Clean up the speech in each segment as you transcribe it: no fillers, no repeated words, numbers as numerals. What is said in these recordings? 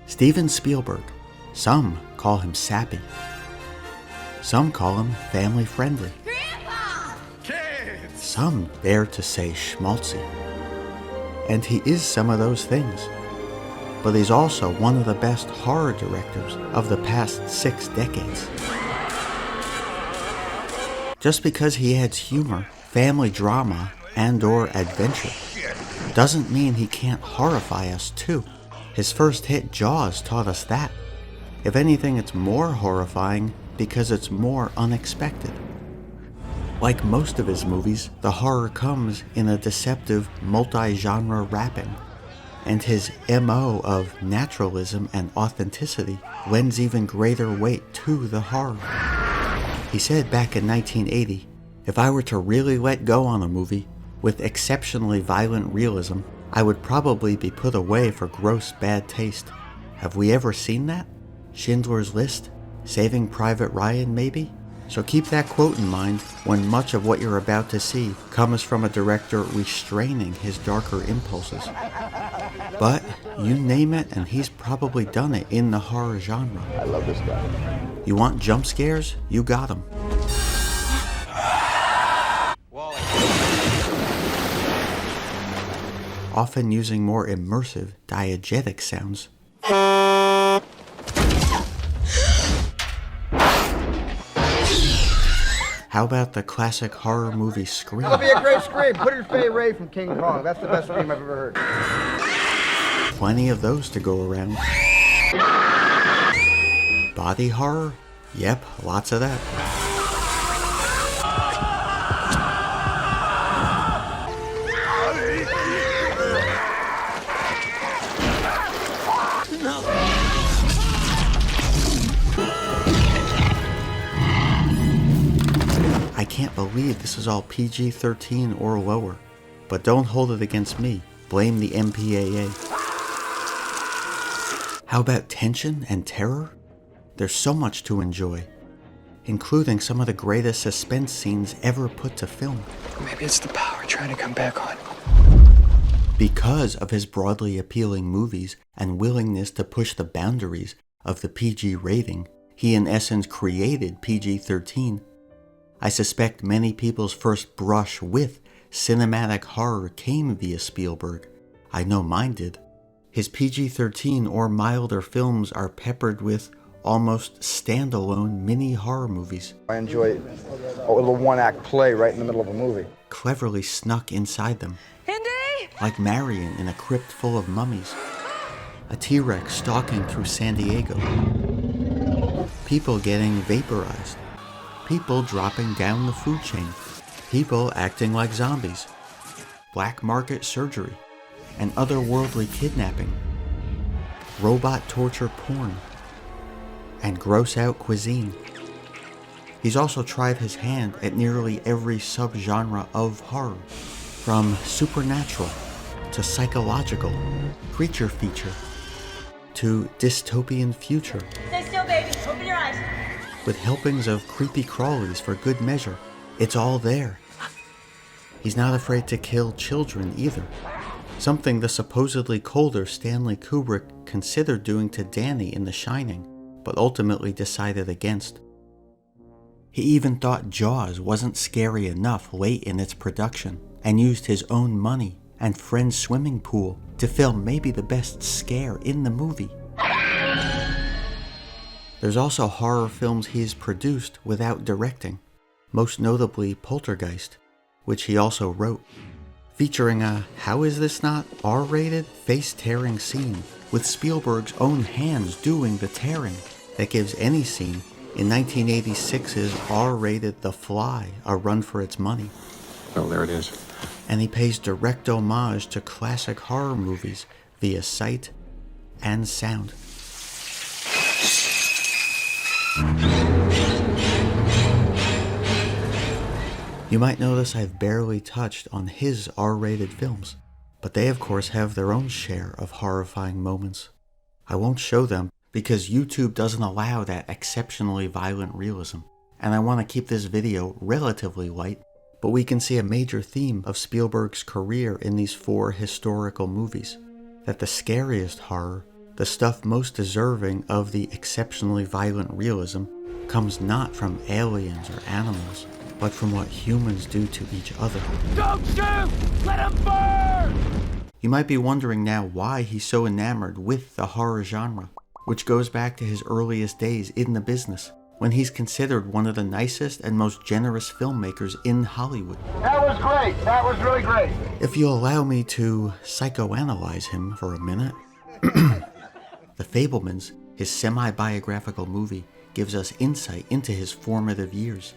Steven Spielberg. Some call him sappy. Some call him family-friendly. Grandpa! Kids! Some dare to say schmaltzy. And he is some of those things. But he's also one of the best horror directors of the past 6 decades. Just because he adds humor, family drama, and/or adventure doesn't mean he can't horrify us too. His first hit, Jaws, taught us that. If anything, it's more horrifying because it's more unexpected. Like most of his movies, the horror comes in a deceptive multi-genre wrapping, and his MO of naturalism and authenticity lends even greater weight to the horror. He said back in 1980, "If I were to really let go on a movie with exceptionally violent realism, I would probably be put away for gross bad taste." Have we ever seen that? Schindler's List? Saving Private Ryan, maybe? So keep that quote in mind when much of what you're about to see comes from a director restraining his darker impulses. But you name it and he's probably done it in the horror genre. I love this guy. You want jump scares? You got them. Often using more immersive, diegetic sounds. How about the classic horror movie Scream? That'll be a great scream. Put in Fay Ray from King Kong. That's the best scream I've ever heard. Plenty of those to go around. Body horror? Yep, lots of that. I can't believe this is all PG-13 or lower, but don't hold it against me. Blame the MPAA. How about tension and terror? There's so much to enjoy, including some of the greatest suspense scenes ever put to film. Maybe it's the power trying to come back on. Because of his broadly appealing movies and willingness to push the boundaries of the PG rating, he in essence created PG-13. I suspect many people's first brush with cinematic horror came via Spielberg. I know mine did. His PG-13 or milder films are peppered with almost standalone mini horror movies. I enjoy a little one-act play right in the middle of a movie. Cleverly snuck inside them. Hindi! Like Marion in a crypt full of mummies. A T-Rex stalking through San Diego. People getting vaporized. People dropping down the food chain. People acting like zombies. Black market surgery. And otherworldly kidnapping. Robot torture porn. And gross out cuisine. He's also tried his hand at nearly every subgenre of horror. From supernatural to psychological, creature feature, to dystopian future. Stay still, baby. Open your eyes. With helpings of creepy crawlies for good measure. It's all there. He's not afraid to kill children either. Something the supposedly colder Stanley Kubrick considered doing to Danny in The Shining, but ultimately decided against. He even thought Jaws wasn't scary enough late in its production, and used his own money and friend's swimming pool to film maybe the best scare in the movie. There's also horror films he's produced without directing, most notably Poltergeist, which he also wrote, featuring a how is this not R-rated face-tearing scene with Spielberg's own hands doing the tearing that gives any scene in 1986's R-rated The Fly a run for its money. Oh, there it is. And he pays direct homage to classic horror movies via sight and sound. You might notice I've barely touched on his R-rated films, but they of course have their own share of horrifying moments. I won't show them because YouTube doesn't allow that exceptionally violent realism, and I want to keep this video relatively light, but we can see a major theme of Spielberg's career in these 4 historical movies, that the scariest horror The stuff most deserving of the exceptionally violent realism comes not from aliens or animals, but from what humans do to each other. Don't shoot! Let him burn! You might be wondering now why he's so enamored with the horror genre, which goes back to his earliest days in the business, when he's considered one of the nicest and most generous filmmakers in Hollywood. That was great. That was really great. If you'll allow me to psychoanalyze him for a minute, The Fabelmans, his semi-biographical movie, gives us insight into his formative years,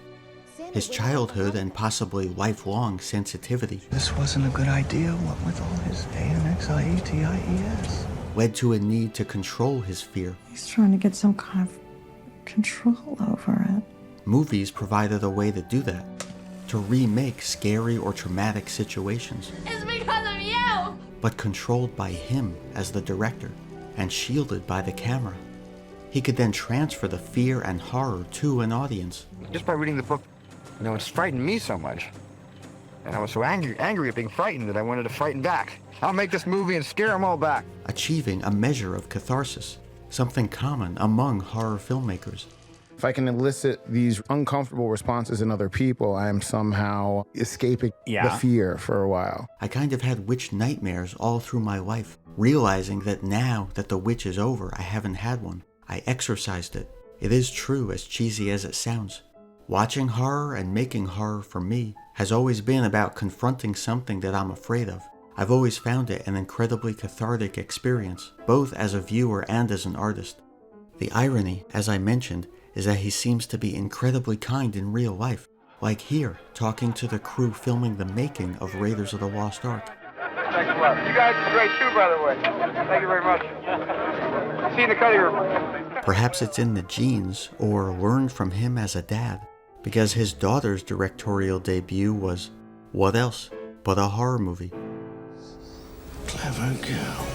his childhood and possibly lifelong sensitivity. This wasn't a good idea, what with all his ANXIETIES. Led to a need to control his fear. He's trying to get some kind of control over it. Movies provided a way to do that, to remake scary or traumatic situations, It's because of you! but controlled by him as the director and shielded by the camera. He could then transfer the fear and horror to an audience. Just by reading the book, it's frightened me so much. And I was so angry at being frightened that I wanted to frighten back. I'll make this movie and scare them all back. Achieving a measure of catharsis, something common among horror filmmakers. If I can elicit these uncomfortable responses in other people, I am somehow escaping the fear for a while. I kind of had witch nightmares all through my life, realizing that now that the witch is over, I haven't had one. I exorcised it. It is true, as cheesy as it sounds. Watching horror and making horror for me has always been about confronting something that I'm afraid of. I've always found it an incredibly cathartic experience, both as a viewer and as an artist. The irony, as I mentioned, is that he seems to be incredibly kind in real life, like here, talking to the crew filming the making of Raiders of the Lost Ark. Thanks a lot. You guys are great too, by the way. Thank you very much. See you in the cutting room. Perhaps it's in the genes, or learned from him as a dad, because his daughter's directorial debut was, what else but a horror movie? Clever girl.